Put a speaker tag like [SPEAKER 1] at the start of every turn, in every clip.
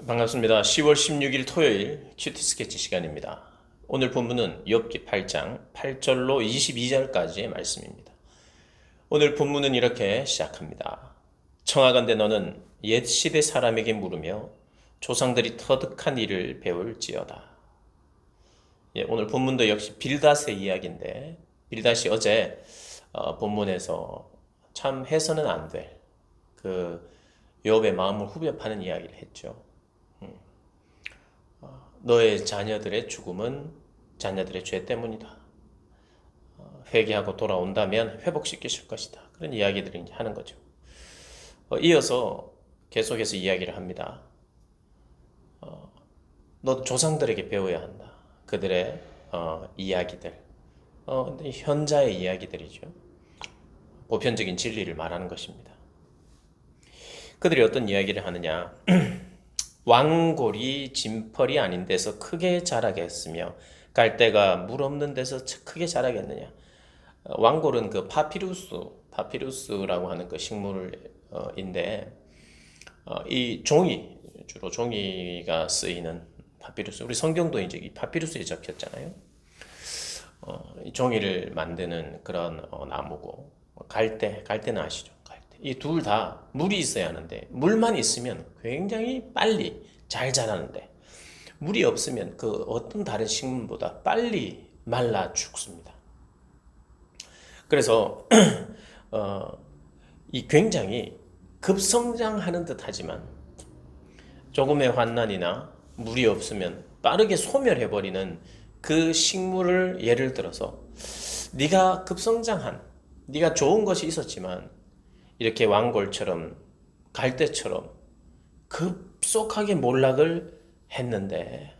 [SPEAKER 1] 반갑습니다. 10월 16일 토요일 큐티 스케치 시간입니다. 오늘 본문은 욥기 8장 8절로 22절까지의 말씀입니다. 오늘 본문은 이렇게 시작합니다. 청하건대 너는 옛 시대 사람에게 물으며 조상들이 터득한 일을 배울지어다. 오늘 본문도 역시 빌닷의 이야기인데 빌닷이 어제 본문에서 참 해서는 안 될 그 욥의 마음을 후벼 파는 이야기를 했죠. 너의 자녀들의 죽음은 자녀들의 죄 때문이다. 회개하고 돌아온다면 회복시키실 것이다. 그런 이야기들을 이제 하는 거죠. 이어서 계속해서 이야기를 합니다. 너 조상들에게 배워야 한다. 그들의 이야기들. 현자의 이야기들이죠. 보편적인 진리를 말하는 것입니다. 그들이 어떤 이야기를 하느냐. 왕골이 진펄이 아닌 데서 크게 자라게 했으며 갈대가 물 없는 데서 크게 자라겠느냐. 왕골은 그 파피루스라고 하는 그 식물인데 이 종이 주로 종이가 쓰이는 파피루스. 우리 성경도 이제 이 파피루스에 적혔잖아요. 이 종이를 만드는 그런 나무고 갈대는 아시죠? 이 둘 다 물이 있어야 하는데 물만 있으면 굉장히 빨리 잘 자라는데 물이 없으면 그 어떤 다른 식물보다 빨리 말라 죽습니다. 그래서 이 굉장히 급성장하는 듯 하지만 조금의 환난이나 물이 없으면 빠르게 소멸해버리는 그 식물을 예를 들어서 네가 급성장한 네가 좋은 것이 있었지만 이렇게 왕골처럼 갈대처럼 급속하게 몰락을 했는데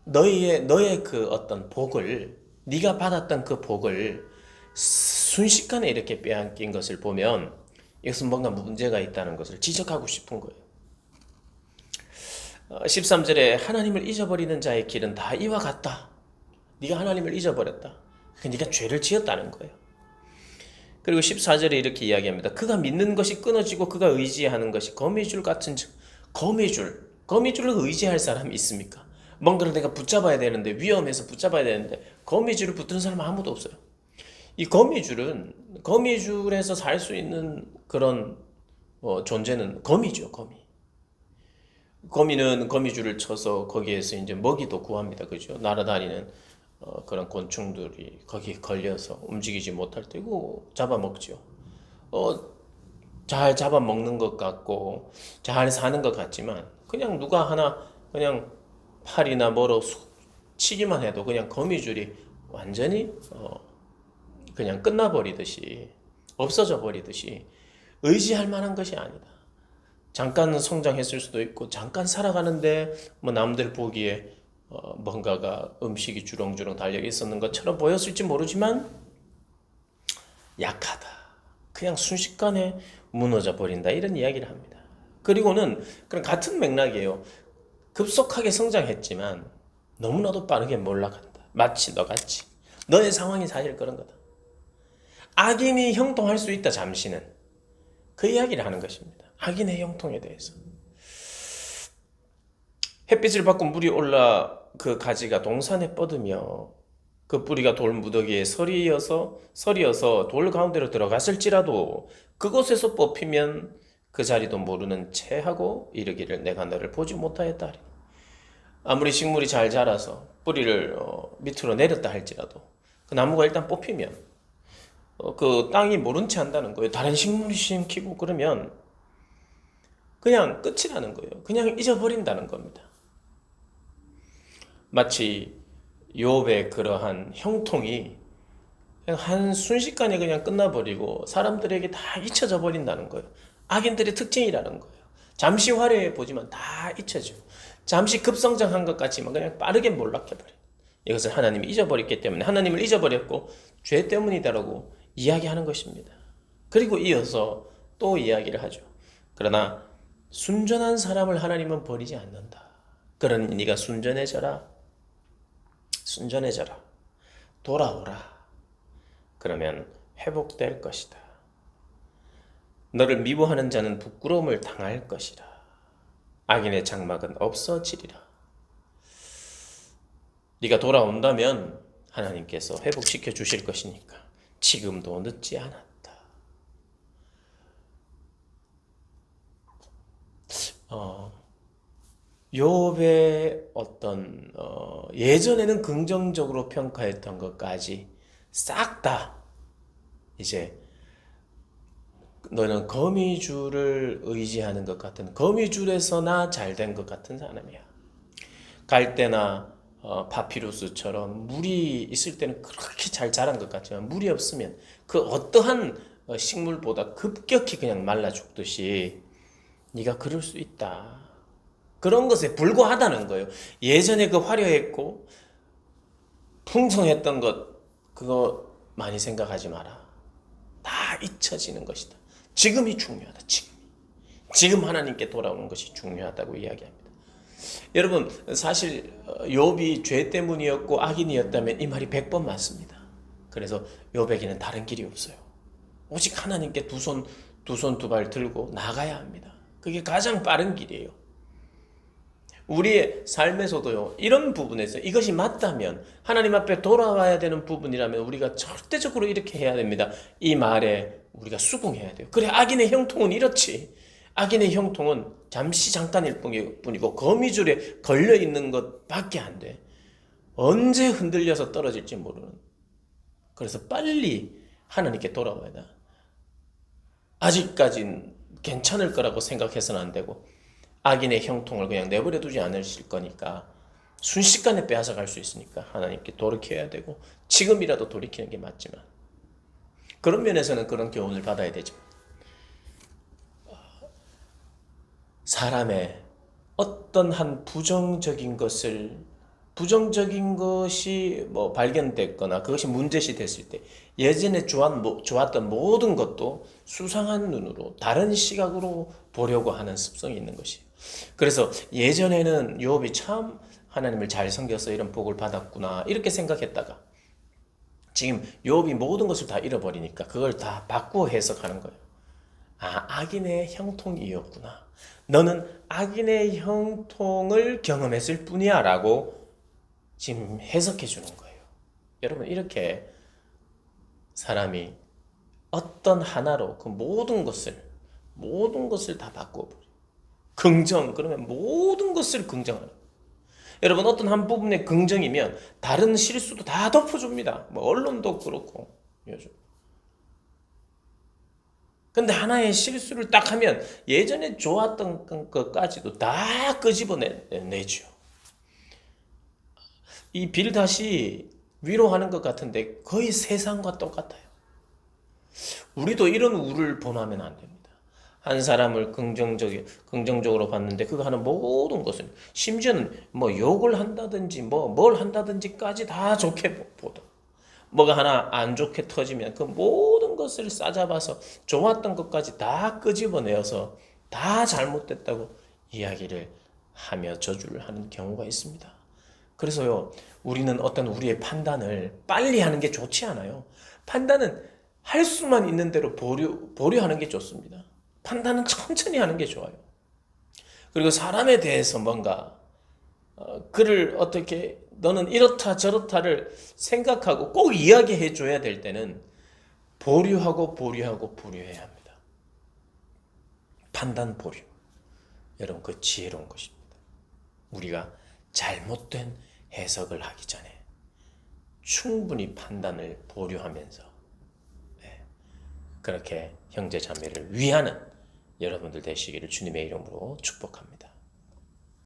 [SPEAKER 1] 너의 그 어떤 복을 네가 받았던 그 복을 순식간에 이렇게 빼앗긴 것을 보면 이것은 뭔가 문제가 있다는 것을 지적하고 싶은 거예요. 13절에 하나님을 잊어버리는 자의 길은 다 이와 같다. 네가 하나님을 잊어버렸다. 네가 죄를 지었다는 거예요. 그리고 14절에 이렇게 이야기합니다. 그가 믿는 것이 끊어지고 그가 의지하는 것이 거미줄 같은 즉 거미줄을 의지할 사람이 있습니까? 뭔가를 내가 붙잡아야 되는데 위험해서 붙잡아야 되는데 거미줄을 붙드는 사람은 아무도 없어요. 이 거미줄에서 살 수 있는 그런 존재는 거미죠, 거미. 거미는 거미줄을 쳐서 거기에서 이제 먹이도 구합니다. 그죠? 날아다니는 그런 곤충들이 거기에 걸려서 움직이지 못할 때고 잡아먹죠. 어, 잘 잡아먹는 것 같고 잘 사는 것 같지만 그냥 누가 하나 그냥 팔이나 뭐로 치기만 해도 그냥 거미줄이 완전히 그냥 끝나버리듯이 없어져 버리듯이 의지할 만한 것이 아니다. 잠깐 성장했을 수도 있고 잠깐 살아가는데 뭐 남들 보기에 뭔가가 음식이 주렁주렁 달려 있었는 것처럼 보였을지 모르지만 약하다. 그냥 순식간에 무너져 버린다. 이런 이야기를 합니다. 그리고는 그런 같은 맥락이에요. 급속하게 성장했지만 너무나도 빠르게 몰락한다. 마치 너같이. 너의 상황이 사실 그런 거다. 악인이 형통할 수 있다. 잠시는. 그 이야기를 하는 것입니다. 악인의 형통에 대해서. 햇빛을 받고 물이 올라 그 가지가 동산에 뻗으며 그 뿌리가 돌 무더기에 설이어서 돌 가운데로 들어갔을지라도 그곳에서 뽑히면 그 자리도 모르는 채 하고 이르기를 내가 너를 보지 못하였다 하리. 아무리 식물이 잘 자라서 뿌리를 밑으로 내렸다 할지라도 그 나무가 일단 뽑히면 그 땅이 모른 채 한다는 거예요. 다른 식물이 심기고 그러면 그냥 끝이라는 거예요. 그냥 잊어버린다는 겁니다. 마치 욥의 그러한 형통이 그냥 한 순식간에 그냥 끝나버리고 사람들에게 다 잊혀져 버린다는 거예요. 악인들의 특징이라는 거예요. 잠시 화려해 보지만 다 잊혀져. 잠시 급성장한 것 같지만 그냥 빠르게 몰락해버려. 이것을 하나님이 잊어버렸기 때문에 하나님을 잊어버렸고 죄 때문이다라고 이야기하는 것입니다. 그리고 이어서 또 이야기를 하죠. 그러나 순전한 사람을 하나님은 버리지 않는다. 그러니 네가 순전해져라. 돌아오라. 그러면 회복될 것이다. 너를 미워하는 자는 부끄러움을 당할 것이다. 악인의 장막은 없어지리라. 네가 돌아온다면 하나님께서 회복시켜 주실 것이니까 지금도 늦지 않았다. 욥의 어떤 예전에는 긍정적으로 평가했던 것까지 싹 다 이제 너는 거미줄을 의지하는 것 같은, 거미줄에서나 잘된 것 같은 사람이야. 갈대나 파피루스처럼 물이 있을 때는 그렇게 잘 자란 것 같지만 물이 없으면 그 어떠한 식물보다 급격히 그냥 말라 죽듯이 네가 그럴 수 있다. 그런 것에 불과하다는 거예요. 예전에 그 화려했고 풍성했던 것 그거 많이 생각하지 마라. 다 잊혀지는 것이다. 지금이 중요하다. 지금 하나님께 돌아오는 것이 중요하다고 이야기합니다. 여러분 사실 욥이 죄 때문이었고 악인이었다면 이 말이 100번 맞습니다. 그래서 욥에게는 다른 길이 없어요. 오직 하나님께 두 손 두 발 들고 나가야 합니다. 그게 가장 빠른 길이에요. 우리의 삶에서도요, 이런 부분에서 이것이 맞다면, 하나님 앞에 돌아와야 되는 부분이라면 우리가 절대적으로 이렇게 해야 됩니다. 이 말에 우리가 수긍해야 돼요. 그래, 악인의 형통은 이렇지. 악인의 형통은 잠깐일 뿐이고, 거미줄에 걸려있는 것밖에 안 돼. 언제 흔들려서 떨어질지 모르는. 그래서 빨리 하나님께 돌아와야 돼. 아직까진 괜찮을 거라고 생각해서는 안 되고, 악인의 형통을 그냥 내버려 두지 않으실 거니까 순식간에 빼앗아갈 수 있으니까 하나님께 돌이켜야 되고 지금이라도 돌이키는 게 맞지만 그런 면에서는 그런 교훈을 받아야 되지만 사람의 어떤 한 부정적인 것이 뭐 발견됐거나 그것이 문제시 됐을 때 예전에 좋았던 모든 것도 수상한 눈으로 다른 시각으로 보려고 하는 습성이 있는 것이에요. 그래서 예전에는 욥이 참 하나님을 잘 섬겨서 이런 복을 받았구나 이렇게 생각했다가 지금 욥이 모든 것을 다 잃어버리니까 그걸 다 바꾸어 해석하는 거예요. 아, 악인의 형통이었구나. 너는 악인의 형통을 경험했을 뿐이야 라고 지금 해석해 주는 거예요. 여러분 이렇게 사람이 어떤 하나로 그 모든 것을 다 바꿔버려요. 긍정 그러면 모든 것을 긍정하는 거예요. 여러분 어떤 한 부분의 긍정이면 다른 실수도 다 덮어줍니다. 뭐 언론도 그렇고 요즘. 근데 하나의 실수를 딱 하면 예전에 좋았던 것까지도 다 끄집어내죠. 이 빌닷이 위로하는 것 같은데 거의 세상과 똑같아요. 우리도 이런 우를 범하면 안 됩니다. 한 사람을 긍정적으로 봤는데 그가 하는 모든 것을 심지어는 뭐 욕을 한다든지 뭘 한다든지까지 다 좋게 보다. 뭐가 하나 안 좋게 터지면 그 모든 것을 싸잡아서 좋았던 것까지 다 끄집어내어서 다 잘못됐다고 이야기를 하며 저주를 하는 경우가 있습니다. 그래서요, 우리는 어떤 우리의 판단을 빨리 하는 게 좋지 않아요. 판단은 할 수만 있는 대로 보류하는 게 좋습니다. 판단은 천천히 하는 게 좋아요. 그리고 사람에 대해서 뭔가 그를 어떻게 너는 이렇다 저렇다를 생각하고 꼭 이야기해 줘야 될 때는 보류해야 합니다. 판단 보류. 여러분 그 지혜로운 것입니다. 우리가 잘못된 해석을 하기 전에 충분히 판단을 보류하면서 그렇게 형제 자매를 위하는 여러분들 되시기를 주님의 이름으로 축복합니다.